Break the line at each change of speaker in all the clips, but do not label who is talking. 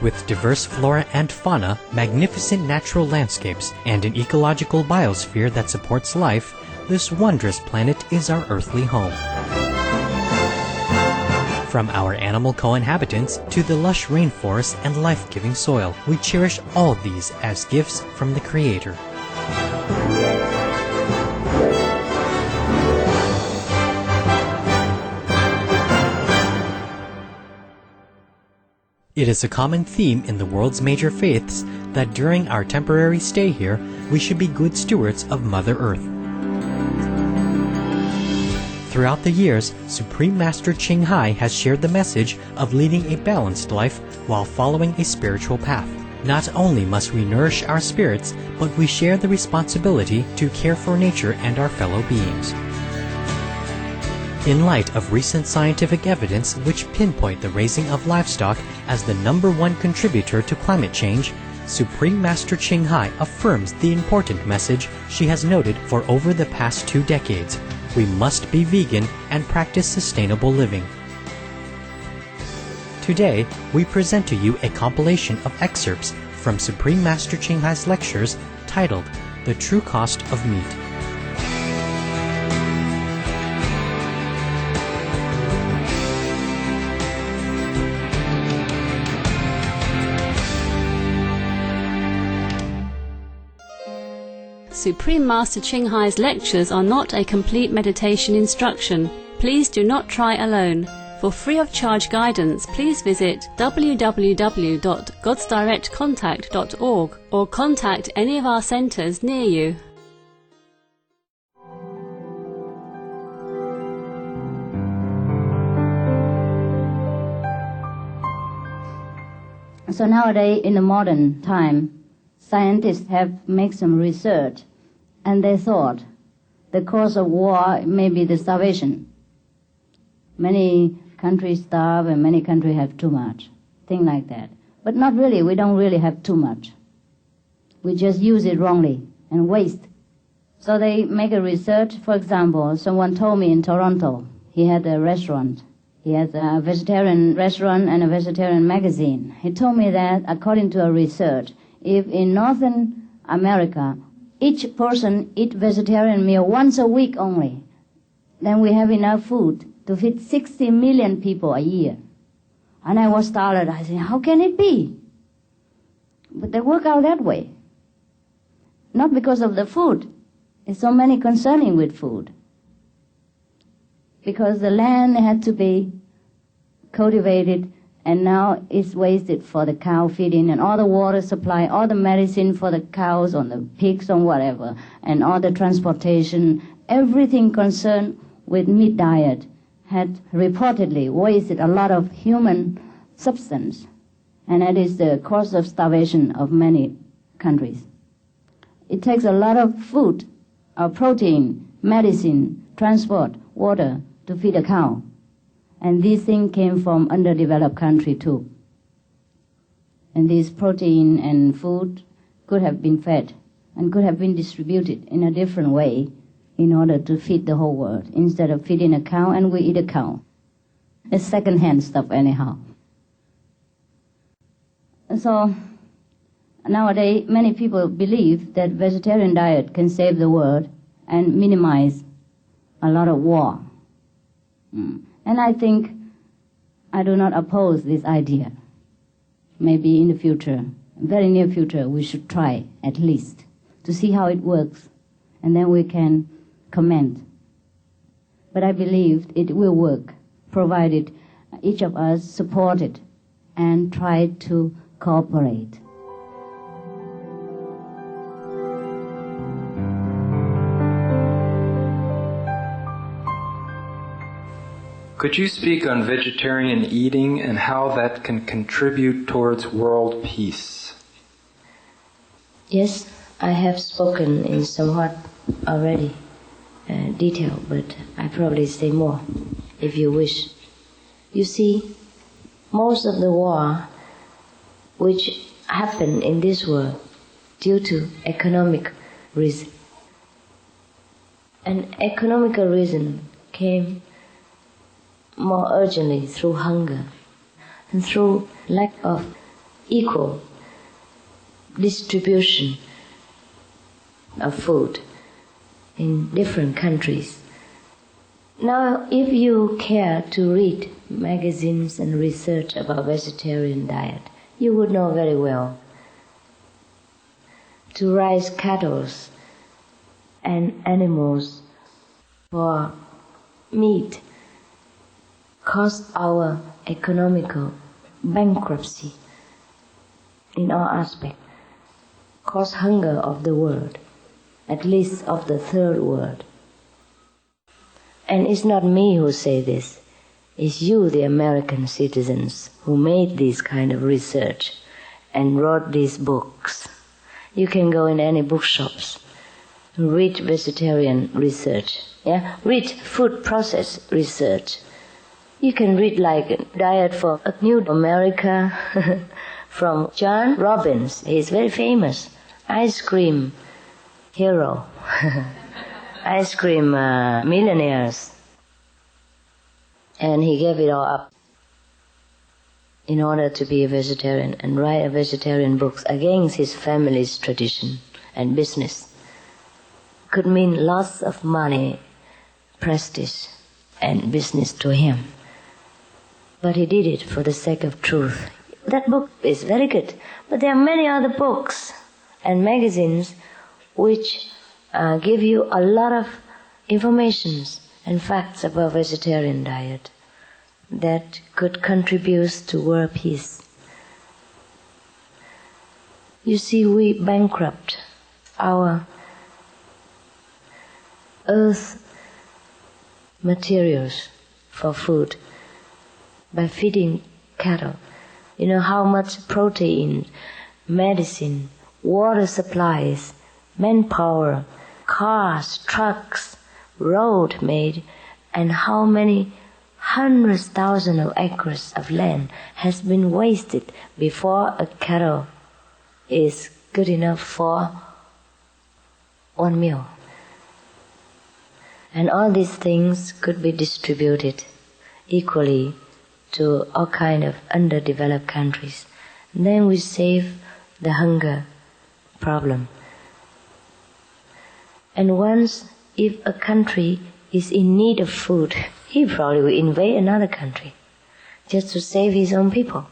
With diverse flora and fauna, magnificent natural landscapes, and an ecological biosphere that supports life, this wondrous planet is our earthly home. From our animal co-inhabitants to the lush rainforests and life-giving soil, we cherish all these as gifts from the Creator. It is a common theme in the world's major faiths that during our temporary stay here, we should be good stewards of Mother Earth. Throughout the years, Supreme Master Ching Hai has shared the message of leading a balanced life while following a spiritual path. Not only must we nourish our spirits, but we share the responsibility to care for nature and our fellow beings. In light of recent scientific evidence which pinpoint the raising of livestock as the #1 contributor to climate change, Supreme Master Ching Hai affirms the important message she has noted for over the past 2 decades. We must be vegan and practice sustainable living. Today, we present to you a compilation of excerpts from Supreme Master Ching Hai's lectures titled The True Cost of Meat.
Supreme Master Ching Hai's lectures are not a complete meditation instruction. Please do not try alone. For free of charge guidance, please visit www.godsdirectcontact.org or contact any of our centers near you.
So nowadays, in the modern time, scientists have made some research, and they thought the cause of war may be the starvation. Many countries starve and many countries have too much, things like that. But not really, we don't really have too much. We just use it wrongly and waste. So they make a research. For example, someone told me in Toronto, he had a restaurant. He has a vegetarian restaurant and a vegetarian magazine. He told me that according to a research, if in Northern America, each person eat vegetarian meal once a week only, then we have enough food to feed 60 million people a year. And I was startled. I said, how can it be? But they work out that way. Not because of the food. There's so many concerning with food. Because the land had to be cultivated, and now it's wasted for the cow feeding and all the water supply, all the medicine for the cows or the pigs or whatever, and all the transportation, everything concerned with meat diet had reportedly wasted a lot of human substance, and that is the cause of starvation of many countries. It takes a lot of food, protein, medicine, transport, water to feed a cow. And these things came from underdeveloped country too. And this protein and food could have been fed and could have been distributed in a different way in order to feed the whole world, instead of feeding a cow and we eat a cow. It's second-hand stuff anyhow. So nowadays, many people believe that vegetarian diet can save the world and minimize a lot of war. And I think I do not oppose this idea. Maybe in the future, very near future, we should try at least to see how it works, and then we can comment. But I believe it will work, provided each of us support it and try to cooperate.
Could you speak on vegetarian eating and how that can contribute towards world peace?
Yes, I have spoken in somewhat already detail, but I probably say more if you wish. You see, most of the war which happen in this world due to economic reason. And economical reason came more urgently through hunger and through lack of equal distribution of food in different countries. Now, if you care to read magazines and research about vegetarian diet, you would know very well to raise cattle and animals for meat caused our economical bankruptcy in all aspects, caused hunger of the world, at least of the third world. And it's not me who say this, it's you, the American citizens, who made this kind of research and wrote these books. You can go in any bookshops, read vegetarian research, read food process research. You can read like Diet for a New America from John Robbins. He's very famous, ice cream hero, ice cream millionaires. And he gave it all up in order to be a vegetarian and write a vegetarian books against his family's tradition and business. Could mean lots of money, prestige, and business to him. But he did it for the sake of truth. That book is very good, but there are many other books and magazines which give you a lot of information and facts about vegetarian diet that could contribute to world peace. You see, we bankrupt our earth materials for food by feeding cattle. You know how much protein, medicine, water supplies, manpower, cars, trucks, road made, and how many hundreds thousands of acres of land has been wasted before a cattle is good enough for one meal. And all these things could be distributed equally to all kind of underdeveloped countries. And then we save the hunger problem. And once, if a country is in need of food, he probably will invade another country just to save his own people.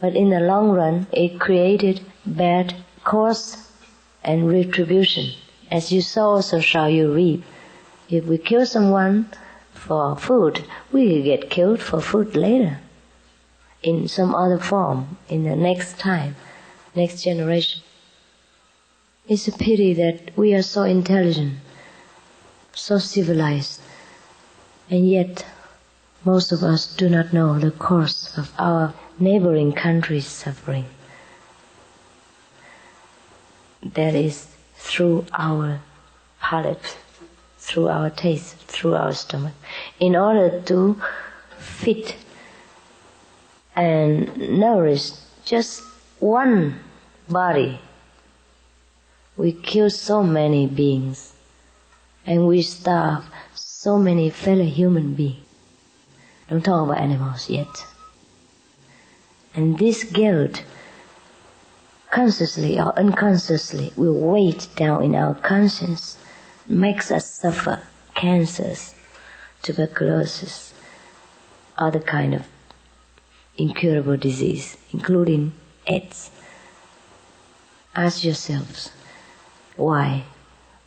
But in the long run, it created bad cause and retribution. As you sow, so shall you reap. If we kill someone for food, we will get killed for food later, in some other form, in the next time, next generation. It's a pity that we are so intelligent, so civilized, and yet most of us do not know the cause of our neighboring countries' suffering. That is through our palate, through our taste, through our stomach. In order to feed and nourish just one body, we kill so many beings, and we starve so many fellow human beings. Don't talk about animals yet. And this guilt, consciously or unconsciously, will weigh down in our conscience, makes us suffer cancers, tuberculosis, other kind of incurable disease, including AIDS. Ask yourselves why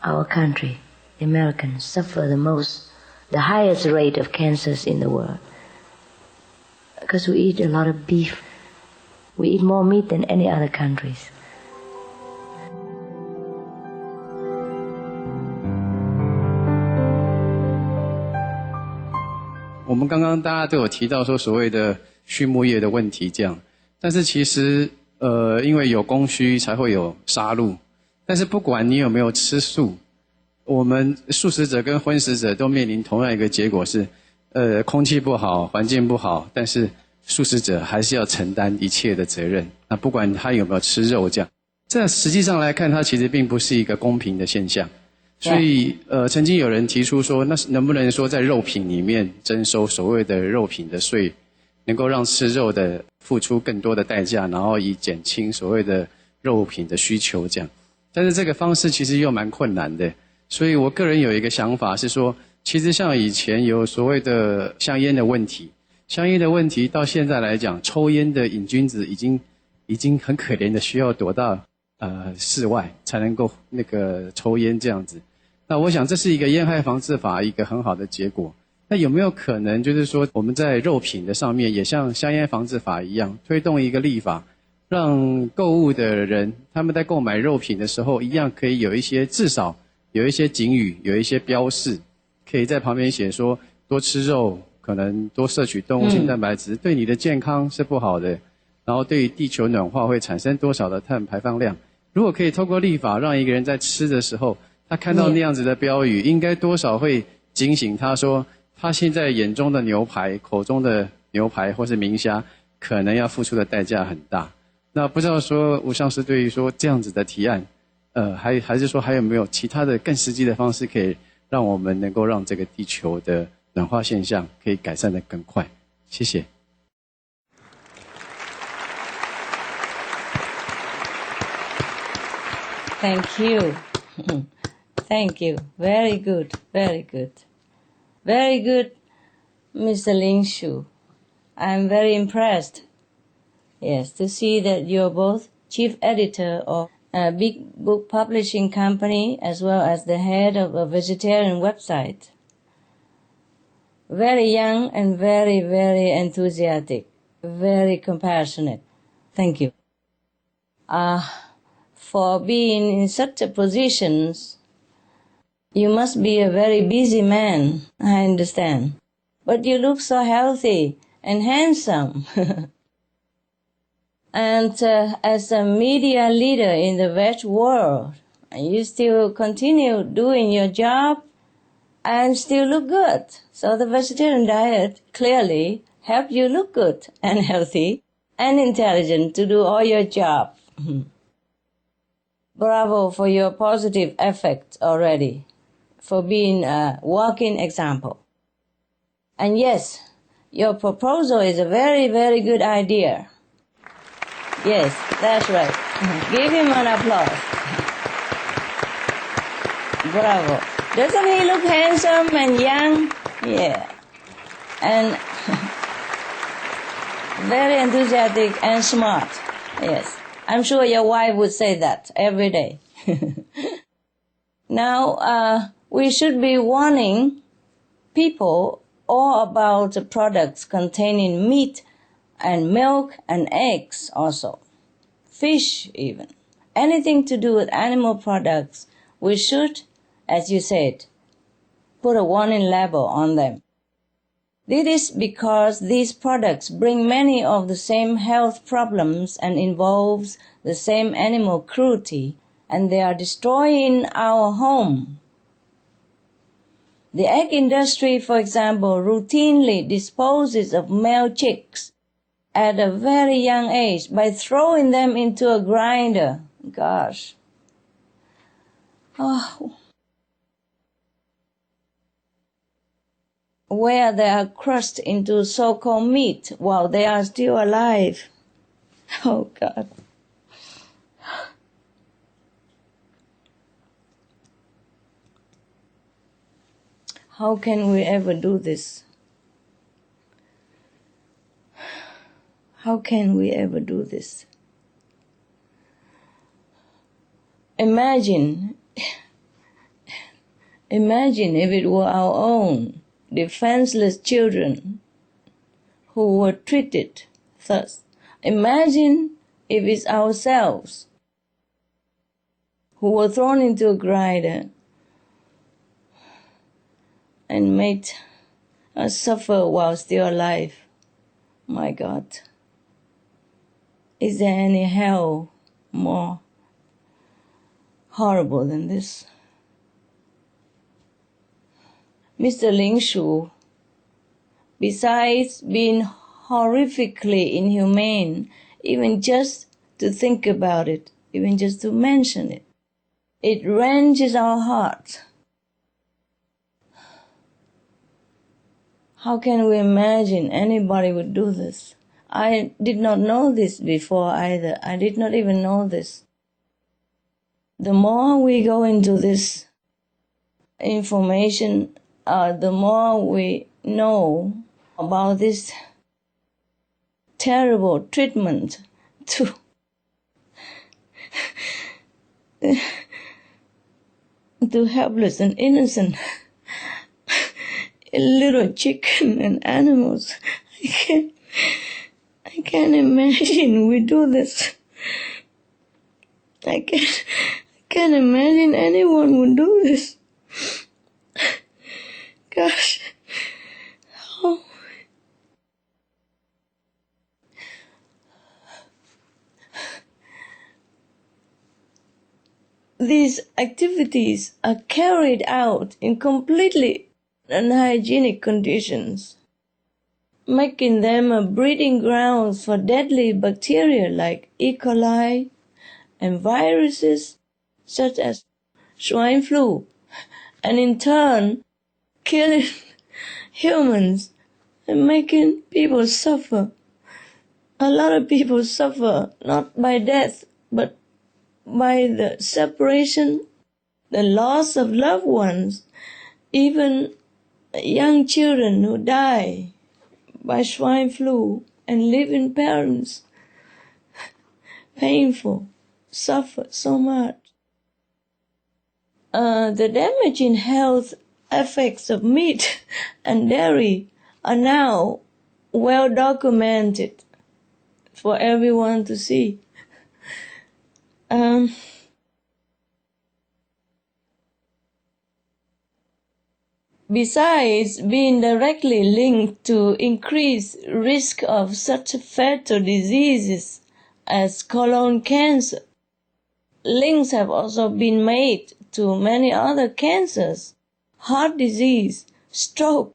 our country, the Americans, suffer the highest rate of cancers in the world. Because we eat a lot of beef. We eat more meat than any other countries.
我们刚刚大家都有提到说所谓的畜牧业的问题这样，但是其实因为有供需才会有杀戮，但是不管你有没有吃素，我们素食者跟荤食者都面临同样一个结果是空气不好，环境不好，但是素食者还是要承担一切的责任，那不管他有没有吃肉这样，这实际上来看它其实并不是一个公平的现象。所以曾经有人提出说，那能不能说在肉品里面征收所谓的肉品的税，能够让吃肉的付出更多的代价，然后以减轻所谓的肉品的需求这样。但是这个方式其实又蛮困难的，所以我个人有一个想法是说，其实像以前有所谓的香烟的问题，香烟的问题到现在来讲，抽烟的瘾君子已经很可怜的需要躲到室外才能够那个抽烟这样子。那我想这是一个烟害防治法一个很好的结果。那有没有可能就是说我们在肉品的上面也像香烟防治法一样推动一个立法，让购物的人他们在购买肉品的时候一样可以有一些，至少有一些警语，有一些标示，可以在旁边写说多吃肉可能多摄取动物性蛋白质对你的健康是不好的，然后对于地球暖化会产生多少的碳排放量。如果可以透过立法让一个人在吃的时候他看到那样子的标语，应该多少会警醒他说他现在眼中的牛排，口中的牛排或是明虾可能要付出的代价很大。那不知道说吴上师对于说这样子的提案还是说还有没有其他的更实际的方式可以让我们能够让这个地球的暖化现象可以改善得更快。谢谢。
Thank you. Thank you. Very good. Very good. Very good, Mr. Ling Shu. I'm very impressed. Yes, to see that you're both chief editor of a big book publishing company as well as the head of a vegetarian website. Very young and very, very enthusiastic. Very compassionate. Thank you. For being in such a positions, you must be a very busy man, I understand. But you look so healthy and handsome. And as a media leader in the veg world, you still continue doing your job and still look good. So the vegetarian diet clearly helps you look good and healthy and intelligent to do all your job. Bravo for your positive effect already, for being a walking example. And yes, your proposal is a very, very good idea. Yes, that's right. Give him an applause. Bravo. Doesn't he look handsome and young? Yeah. And very enthusiastic and smart. Yes. I'm sure your wife would say that every day. Now, we should be warning people all about the products containing meat and milk and eggs also. Fish even. Anything to do with animal products, we should, as you said, put a warning label on them. This is because these products bring many of the same health problems and involves the same animal cruelty, and they are destroying our home. The egg industry, for example, routinely disposes of male chicks at a very young age by throwing them into a grinder. Gosh. Oh. Where they are crushed into so-called meat while they are still alive. Oh, God. How can we ever do this? How can we ever do this? Imagine if it were our own defenseless children who were treated thus. Imagine if it's ourselves who were thrown into a grinder and made us suffer while still alive. My God. Is there any hell more horrible than this? Mr. Ling Shu, besides being horrifically inhumane, even just to think about it, even just to mention it, it wrenches our hearts. How can we imagine anybody would do this? I did not know this before either. I did not even know this. The more we go into this information, the more we know about this terrible treatment to helpless and innocent little chicken and animals. I can't imagine we do this. I can't imagine anyone would do this. Gosh. Oh. These activities are carried out in completely unhygienic conditions, making them a breeding grounds for deadly bacteria like E. coli and viruses such as swine flu, and in turn killing humans and making people suffer. A lot of people suffer not by death but by the separation, the loss of loved ones, even young children who die by swine flu and living parents. Painful, suffer so much. The damaging health effects of meat and dairy are now well documented for everyone to see. Besides being directly linked to increased risk of such fatal diseases as colon cancer, links have also been made to many other cancers, heart disease, stroke,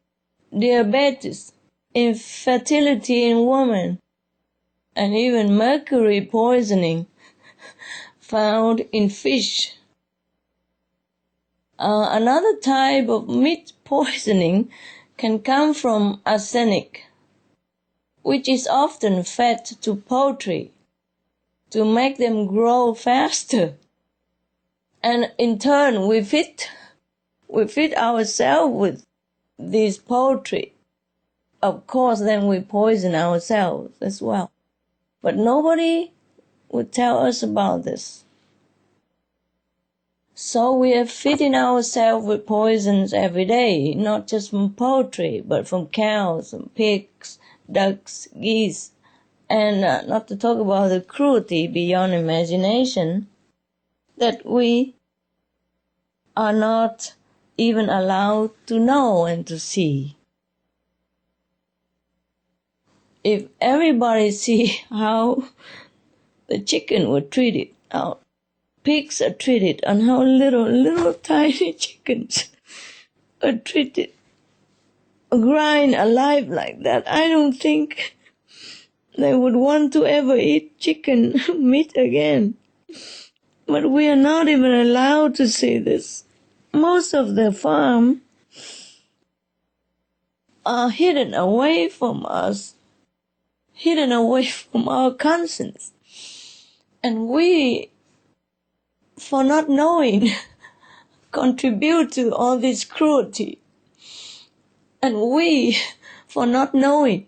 diabetes, infertility in women, and even mercury poisoning found in fish. Another type of meat poisoning can come from arsenic, which is often fed to poultry to make them grow faster. And in turn, we feed ourselves with these poultry. Of course, then we poison ourselves as well. But nobody would tell us about this. So we are feeding ourselves with poisons every day, not just from poultry, but from cows, and pigs, ducks, geese, and not to talk about the cruelty beyond imagination that we are not even allowed to know and to see. If everybody see how the chicken were treated, how pigs are treated, and how little tiny chickens are treated, grind alive like that, I don't think they would want to ever eat chicken meat again. But we are not even allowed to see this. Most of the farm are hidden away from us, hidden away from our conscience. And we, for not knowing, contribute to all this cruelty. And we, for not knowing,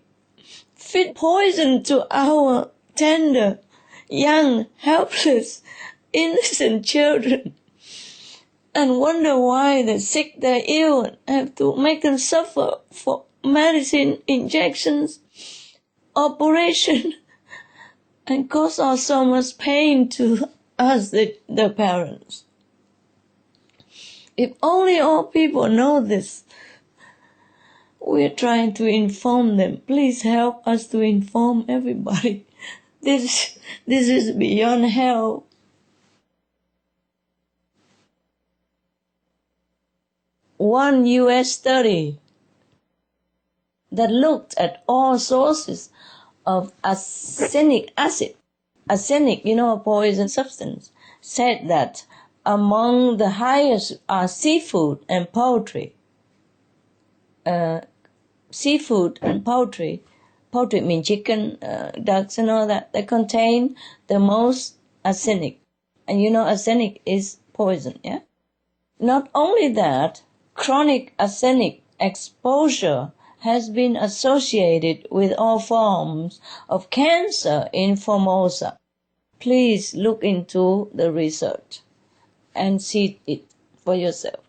feed poison to our tender, young, helpless, innocent children, and wonder why they're sick, they're ill, and have to make them suffer for medicine, injections, operation, and cause us so much pain to us, the parents. If only all people know this. We're trying to inform them. Please help us to inform everybody. This is beyond hell. One U.S. study that looked at all sources of arsenic acid, arsenic, a poison substance, said that among the highest are seafood and poultry. seafood and poultry means chicken, ducks and all that, they contain the most arsenic. And you know arsenic is poison, yeah? Not only that, chronic arsenic exposure has been associated with all forms of cancer in Formosa. Please look into the research and see it for yourself.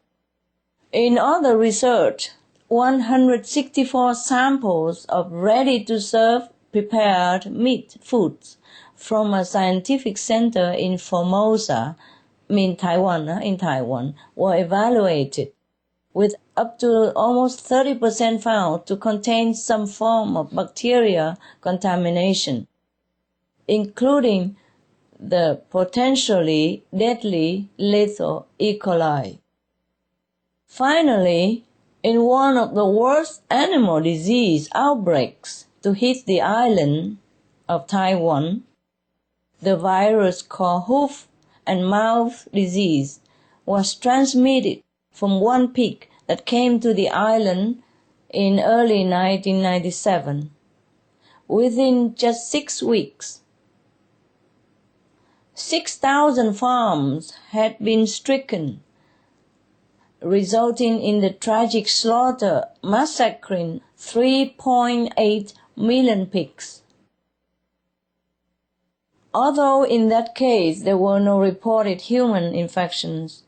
In other research, 164 samples of ready-to-serve prepared meat foods from a scientific center in Formosa, in Taiwan, were evaluated, with up to almost 30% found to contain some form of bacteria contamination, including the potentially deadly lethal E. coli. Finally, in one of the worst animal disease outbreaks to hit the island of Taiwan, the virus called hoof and mouth disease was transmitted from one pig that came to the island in early 1997. Within just 6 weeks, 6,000 farms had been stricken, resulting in the tragic slaughter, massacring 3.8 million pigs. Although in that case there were no reported human infections,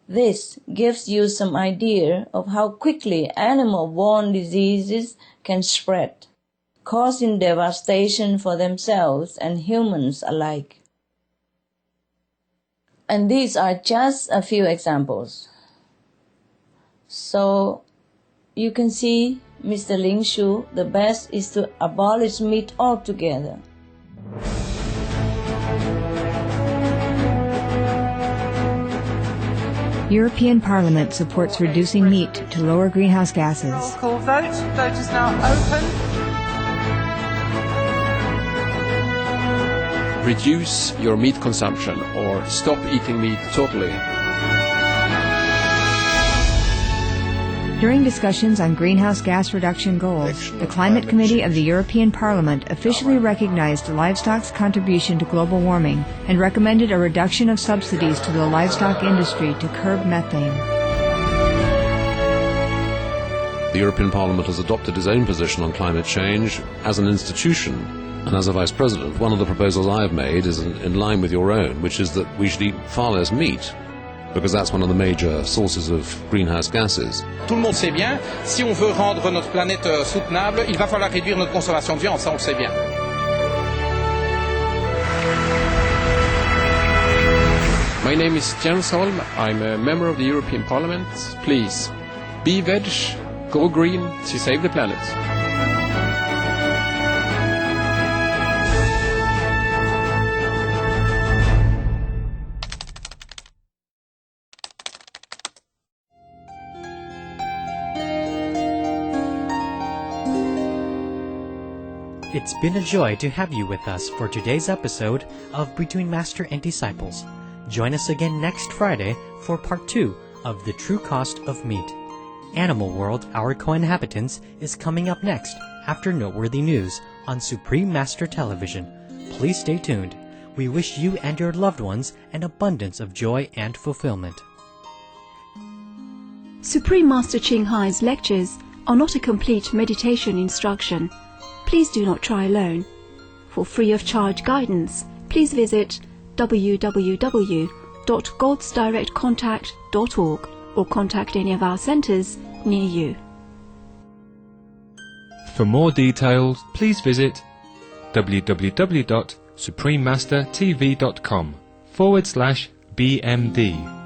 this gives you some idea of how quickly animal-borne diseases can spread, causing devastation for themselves and humans alike. And these are just a few examples. So you can see, Mr. Ling Shu, the best is to abolish meat altogether.
European Parliament supports reducing meat to lower greenhouse gases.
Roll call vote. Vote is now open.
Reduce your meat consumption or stop eating meat totally.
During discussions on greenhouse gas reduction goals, the Climate Committee of the European Parliament officially recognized livestock's contribution to global warming and recommended a reduction of subsidies to the livestock industry to curb methane.
The European Parliament has adopted its own position on climate change as an institution, and as a Vice President, one of the proposals I have made is in line with your own, which is that we should eat far less meat, because that's one of the major sources of greenhouse gases.
Tout le monde sait bien, si on veut rendre notre planète soutenable, il va falloir réduire notre consommation de viande, ça on le sait bien.
My name is Jens Holm, I'm a member of the European Parliament. Please, be veg, go green to save the planet.
It's been a joy to have you with us for today's episode of Between Master and Disciples. Join us again next Friday for part 2 of The True Cost of Meat. Animal World, Our Co-Inhabitants is coming up next after noteworthy news on Supreme Master Television. Please stay tuned. We wish you and your loved ones an abundance of joy and fulfillment.
Supreme Master Ching Hai's lectures are not a complete meditation instruction. Please do not try alone. For free of charge guidance, please visit www.godsdirectcontact.org or contact any of our centers near you.
For more details, please visit www.suprememastertv.com/BMD.